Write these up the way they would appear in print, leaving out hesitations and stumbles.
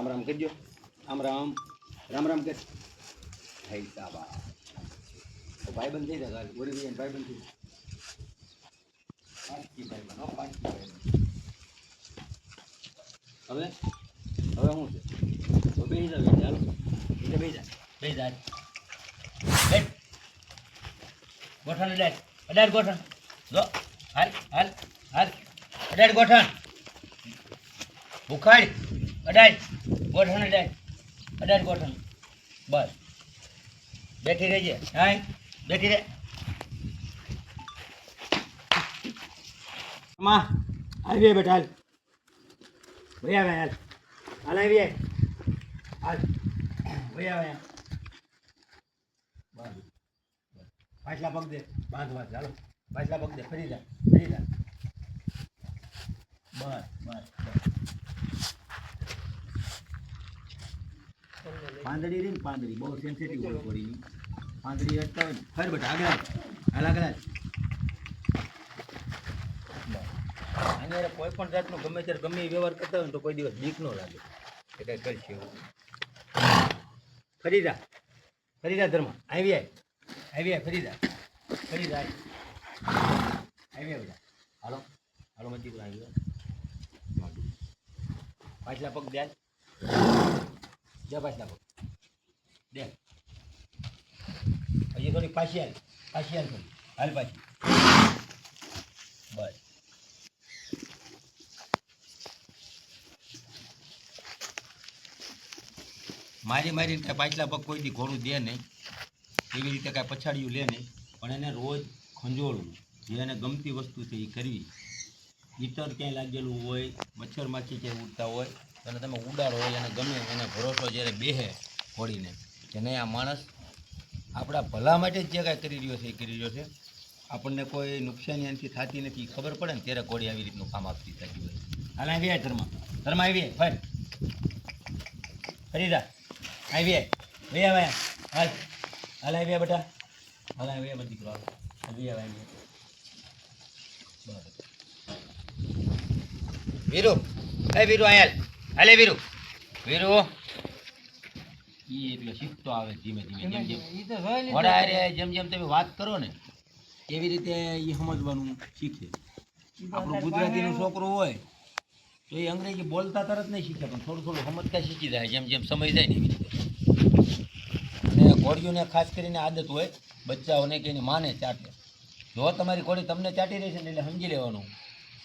રામ રામ કરજો. રામ રામ રામ રામ કર. ભાઈ સાબા ભાઈ બંધ થઈ જાય ગોળી ભાઈ ભાઈ બંધ થઈ જાય. પાંચી ભાઈ બનો પાંચી ભાઈ. હવે શું છે? હવે બેસી જાવ. ચાલો એટલે બેસી જાય ગોઠણ અડાડ ગોઠણ જો હાલ હાલ હાલ અડાડ ગોઠણ ભૂખાડ અડાડ ગોઠણ અડાડ ગોઠણ બસ બેઠી રહેજે. હા બેઠી રહે. માં આવી બેટા હાલ ભાઈ આવે હાલ હાલ આવી હાલ ભાઈ આવે પાછલા પગ દે બાંધવા ચાલો પાછલા પગ દે ફરી જા બસ બસ પાંદડી રહી ને પાંદડી બહુ સેન્સિટિવ હોય થોડી પાંદડી અટતા હોય ને ખર બેટા આગળ હાલ આગળ અહીંયા કોઈ પણ જાતનો ગમે ત્યારે ગમે એ વ્યવહાર કરતા હોય ને તો કોઈ દિવસ બીક ન લાગે કે કંઈ કરશે એવું. ફરી જા ધર્મ આવી ફરી જા આવી બધા હાલો હાલો મજી આવી પાછલા પગ દે પાછલા પગ દે હજી થોડી પાછી હાલ થોડી હાલ પાછી બસ મારીને કાંઈ પાછલા પગ કોઈથી ઘોડું દે નહીં એવી રીતે કાંઈ પછાડ્યું લે નહીં પણ એને રોજ ખંજોળવું જે એને ગમતી વસ્તુ છે એ કરવી. ઈતર ક્યાંય લાગેલું હોય મચ્છર માખી ક્યાંય ઉડતા હોય અને તમે ઉડાડો હોય એને ગમે એને ભરોસો જ્યારે બેહે ઘોડીને કે નહીં આ માણસ આપણા ભલા માટે જ જે કાંઈ કરી રહ્યો છે એ કરી રહ્યો છે આપણને કોઈ નુકસાની એનાથી થતી નથી ખબર પડે ને ત્યારે ઘોડી આવી રીતનું કામ આપતી થતી હોય. હાલ આવી ધર્મ આવી ફરી જા આવી હાલ હાલ આવી બેટા હાલ આવી બધી કરો આવી વીરુ વીરુ હાલ હાલે વીરુ એ એટલે શીખતો આવે ધીમે જેમ જેમ તમે વાત કરો ને એવી રીતે એ સમજવાનું શીખે. આપણું ગુજરાતીનું છોકરું હોય તો એ અંગ્રેજી બોલતા તરત નહીં શીખે પણ થોડું સમજતા શીખી જાય જેમ સમય જાય ને એવી રીતે. અને ઘોડીઓને ખાસ કરીને આદત હોય બચ્ચાઓને કે એની માને ચાટે. જો તમારી ઘોડી તમને ચાટી રહી છે ને એટલે સમજી લેવાનું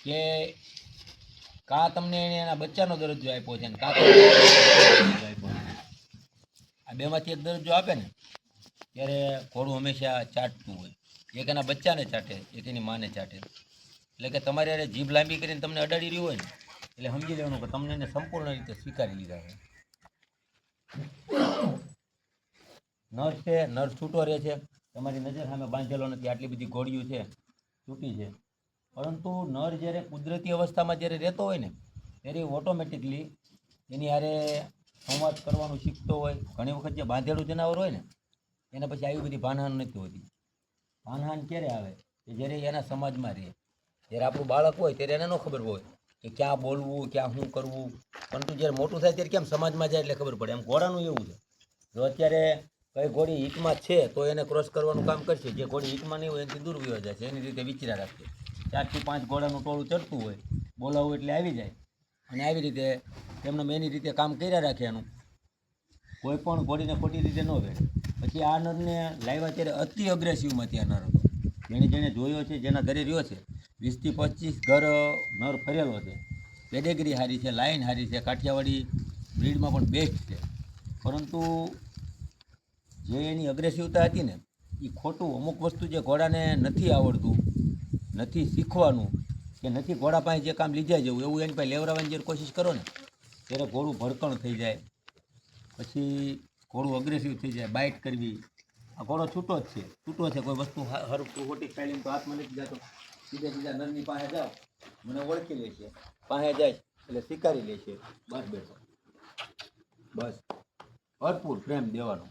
કે કાં તમને એને એના બચ્ચાનો દરજ્જો આપ્યો છે ને કાં આ બેમાંથી એક દરજ્જો આપે ને ત્યારે ઘોડું હંમેશા ચાટતું હોય. એક એના બચ્ચાને ચાટે એક એની માને ચાટે. એટલે કે તમારે યારે જીભ લાંબી કરીને તમને અડાડી રહ્યું હોય ને એટલે સમજી લેવાનું કે તમને એને સંપૂર્ણ રીતે સ્વીકારી લીધા છે. નર છે નર છૂટો રહે છે તમારી નજર સામે બાંધેલો નથી આટલી બધી ઘોડીઓ છે છૂટી છે પરંતુ નર જ્યારે કુદરતી અવસ્થામાં જ્યારે રહેતો હોય ને ત્યારે ઓટોમેટિકલી એની હારે સંવાદ કરવાનું શીખતો હોય. ઘણી વખત જે બાંધેલું જનાવર હોય ને એને પછી આવી બધી ભાનહાન નથી હોતી. ભાનહાન ક્યારે આવે કે જ્યારે એના સમાજમાં રહે. જ્યારે આપણું બાળક હોય ત્યારે એને ન ખબર હોય કે ક્યાં બોલવું ક્યાં શું કરવું પરંતુ જ્યારે મોટું થાય ત્યારે કેમ સમાજમાં જાય એટલે ખબર પડે. એમ ઘોડાનું એવું છે જો અત્યારે કઈ ઘોડી હિટમાં છે તો એને ક્રોસ કરવાનું કામ કરશે. જે ઘોડી હિટમાં નહીં હોય એનાથી દૂર વયો જાય છે એની રીતે વિચરા રાખશે. 4 થી 5 ઘોડાનું ટોળું ચડતું હોય બોલાવવું એટલે આવી જાય અને આવી રીતે એમને એની રીતે કામ કર્યા રાખે. એનું કોઈ પણ ઘોડીને ખોટી રીતે ન વેડે. પછી આ નરને લાવ્યા ત્યારે અતિ અગ્રેસિવમાં ત્યાં નર હતો. જેણે જોયો છે જેના ઘરે રહ્યો છે 20 થી 25 ઘર નર ફરેલો છે. પેડેગરી સારી છે લાઈન સારી છે કાઠિયાવાડી બ્રીડમાં પણ બેસ્ટ છે પરંતુ જે એની અગ્રેસિવતા હતી ને એ ખોટું. અમુક વસ્તુ જે ઘોડાને નથી આવડતું નથી શીખવાનું કે નથી ઘોડા પાસે જે કામ લીધા જવું એવું એની પાસે લેવડાવવાની જ્યારે કોશિશ કરો ને ત્યારે ઘોડું ભડકણ થઈ જાય. પછી ઘોડું અગ્રેસિવ થઈ જાય બાઇટ કરવી. આ ઘોડો છૂટો છે કોઈ વસ્તુ હરખું ખોટી ખાઈ તો હાથમાં નથી જતો. સીધા નરની પાસે જાઓ મને ઓળખી લે છે પાસે જાય એટલે સ્વીકારી લે છે. બસ બેઠો બસ ભરપૂર પ્રેમ દેવાનો.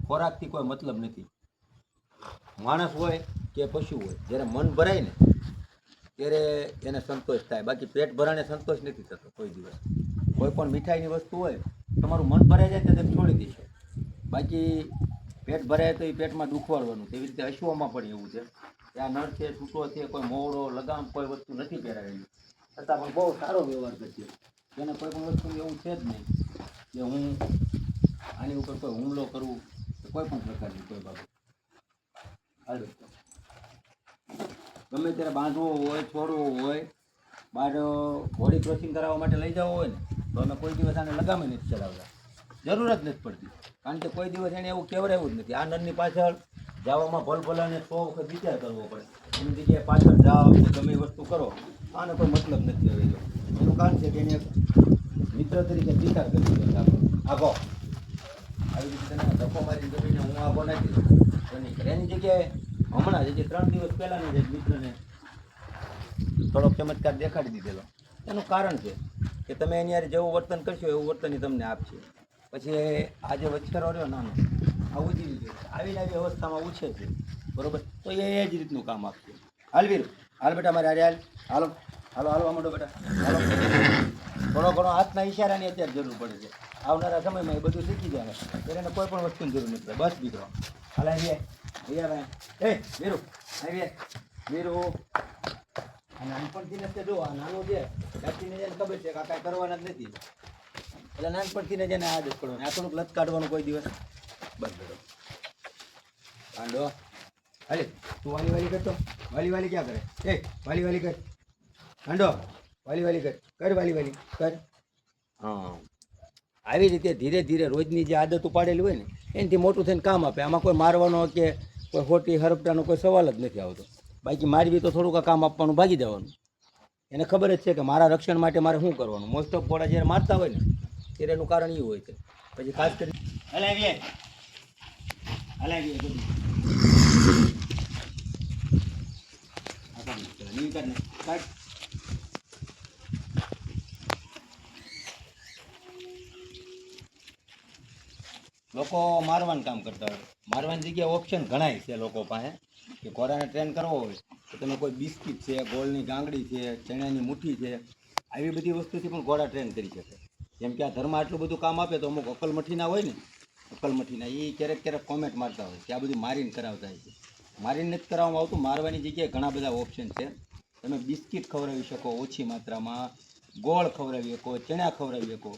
ખોરાકથી કોઈ મતલબ નથી. માણસ હોય કે પશુ હોય જ્યારે મન ભરાય ને ત્યારે એને સંતોષ થાય. બાકી પેટ ભરાને સંતોષ નથી થતો કોઈ દિવસ. કોઈ પણ મીઠાઈની વસ્તુ હોય તમારું મન ભરાઈ જાય તો તમે છોડી દેશો, બાકી પેટ ભરાય તો એ પેટમાં દુખવાડવાનું. તેવી રીતે અશ્વમાં પણ એવું છે કે આ નર છે, છૂટો છે, કોઈ મોવડો લગામ કોઈ વસ્તુ નથી પહેરાવેલી, છતાં પણ બહુ સારો વ્યવહાર કરશે. એને કોઈ પણ વસ્તુ એવું છે જ નહીં કે હું આની ઉપર કોઈ હુમલો કરું કે કોઈ પણ પ્રકારની કોઈ બાબત. હાલો ગમે ત્યારે બાંધવો હોય, છોડવો હોય, બહાર બોડી ક્રોસિંગ કરાવવા માટે લઈ જવો હોય ને તો અમે કોઈ દિવસ આને લગામે નથી ચડાવતા, જરૂર જ નથી પડતી. કારણ કે કોઈ દિવસ એને એવું કહેવડાવ્યું જ નથી. આ નરની પાછળ જવામાં ભલભલાને 100 વખત વિચાર કરવો પડે. એની જગ્યાએ પાછળ જાઓ કે ગમે એ વસ્તુ કરો, આને કોઈ મતલબ નથી આવેલો. એનું કારણ છે કે એને મિત્ર તરીકે સ્વીકાર કરી દીધો છે આપણો આગો. આવી રીતે ધક્કો મારી જમીને હું આગો નાખી દઉં એની જગ્યાએ હમણાં જ 3 દિવસ પહેલાંની જ મિત્રને થોડોક ચમત્કાર દેખાડી દીધેલો. એનું કારણ છે કે તમે એની યારે જેવું વર્તન કરશો એવું વર્તન તમને આપશે. પછી આજે વચકરો રહ્યો નાનો આ ઉજી લીધો, આવીને આવી અવસ્થામાં ઉછે છે, બરાબર, તો એ જ રીતનું કામ આપશે. હાલ વીર, હાલ બેટા મારે હાલ, હાલો હાલો હાલો આમડો બેટા હાલો. થોડો ઘણો હાથના ઈશારાની અત્યારે જરૂર પડે છે. આવનારા સમયમાં એ બધું શીખી જાય ત્યારે એને કોઈ પણ વસ્તુની જરૂર નથી. બસ દીકરો હાલ આવી ભૈયા ભાઈ એ વીરુ આવી વીરુ. આ નાનપણથી નથી જો આ નાનું છે ત્યાંથી એને ખબર છે કે આ કાંઈ કરવાના જ નથી, એટલે નાનપણથી જ એને આદત પડવાની. આ થોડુંક લત કાઢવાનું કોઈ દિવસ બસ બેટો કાંડો. અરે તું વાલી વાલી કરતો, વાલી વાલી ક્યાં કરે? એ વાલી વાલી કર કાંડો, વાલી વાલી કર વાલી વાલી કર. હા આવી રીતે ધીરે ધીરે રોજની જે આદત પાડેલી હોય ને એનાથી મોટું થઈને કામ આપે. આમાં કોઈ મારવાનો કે કોઈ ખોટી હરપટાનો કોઈ સવાલ જ નથી આવતો. બાકી મારવી તો થોડુંક કામ આપવાનું ભાગી જવાનું. એને ખબર જ છે કે મારા રક્ષણ માટે મારે શું કરવાનું. મોસ્ટ ઓફ ઘોડા જ્યારે મારતા હોય ને ત્યારે એનું કારણ એ હોય છે. પછી ખાસ કરી હલાવીએ હલાવીએ બધું લોકો મારવાનું કામ કરતા હોય. મારવાની જગ્યાએ ઓપ્શન ઘણાય છે લોકો પાસે કે ઘોડાને ટ્રેન કરવો હોય તો તમે કોઈ બિસ્કિટ છે, ગોળની ગાંગડી છે, ચણાની મુઠ્ઠી છે, આવી બધી વસ્તુથી પણ ઘોડા ટ્રેન કરી શકે. જેમ કે આ ધર્મ આટલું બધું કામ આપે તો અમુક અકલમઠીના હોય ને, અકલમઠીના એ ક્યારેક ક્યારેક કોમેન્ટ મારતા હોય કે આ બધું મારીને કરાવતા હોય છે. મારીને નથી કરાવવામાં આવતું. મારવાની જગ્યાએ ઘણા બધા ઓપ્શન છે. તમે બિસ્કિટ ખવડાવી શકો ઓછી માત્રામાં, ગોળ ખવડાવી શકો, ચણા ખવડાવી શકો,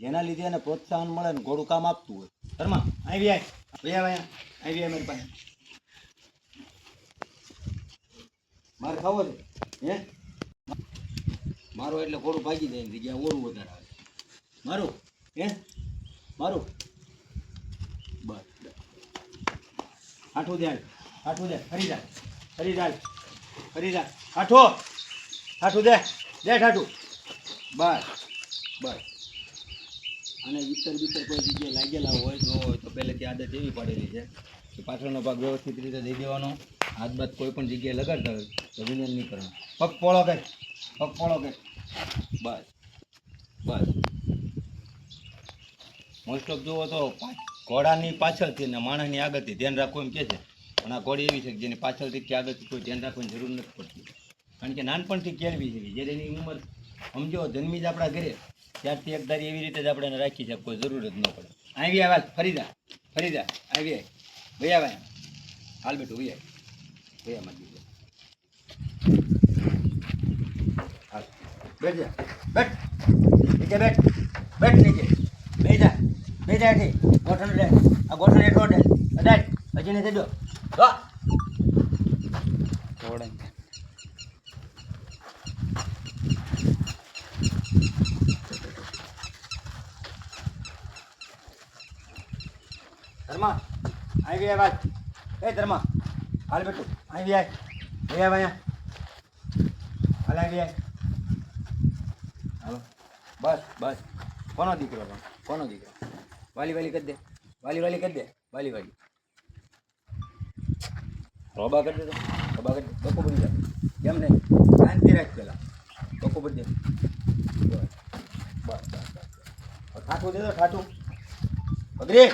જેના લીધે એને પ્રોત્સાહન મળે ને ઘોડું કામ આપતું હોય. ધર્મા આવી આવી મારી પાસે મારે ખાવો છે હે મારો એટલે ઘોડું ભાગી જાય એની જગ્યાએ ઓરું વધારે આવે મારું હે મારું બસ આઠું દે આઠું દે ફરી જા ફરી જા ફરી જા આઠું આઠું દે દે ઠાઠું બસ બસ. અને વિસ્તર બિસ્તર કોઈ જગ્યાએ લાગેલા હોય તો પહેલેથી આદત એવી પડેલી છે કે પાછળનો ભાગ વ્યવસ્થિત રીતે દઈ દેવાનો. હાથ બાદ કોઈ પણ જગ્યાએ લગાડતા હોય તો વિનયન નહીં કરવાનું. પગ પોળો કર બસ બસ. મોસ્ટ ઓફ જુઓ તો ઘોડાની પાછળથી ને માણસની આગળથી ધ્યાન રાખવું એમ કહે છે, પણ આ ઘોડી એવી છે કે જેની પાછળથી કે આગળથી કોઈ ધ્યાન રાખવાની જરૂર નથી પડતી. કારણ કે નાનપણથી કેળવી છે. જ્યારે એની ઉંમર સમજો જન્મી જ આપણા ઘરે ત્યારથી એક ધારી એવી રીતે જ આપણે એને રાખી છે, કોઈ જરૂર જ ન પડે. આવી આવે ફરી જા આવી ભૈયા ભાઈ હાલ બેઠું ભૈયા માં દીધો હાલ બેઠ જા બેઠ નીચે બેઠ નીચે બે જા એઠી ગોઠણ લે આ ગોઠણ એટલો ડે અડાડ હજી નથી દો થોડે ધર્મા આવી આય વાત એ ધર્મા હાલ બેઠું આવી આય ભૈયા ભાઈ હાલ આવી આય હાલો બસ બસ. કોનો દીકરો વાલી વાલી કરી દે વાલી કરી દે વાલી રોબા કરી દે રોબા કરી દે બકો બની જાય કેમ નહીં શાંતિ રાખ પેલા બકો બની દે બસ ઠાઠું દે તો ઠાઠું અગ્રે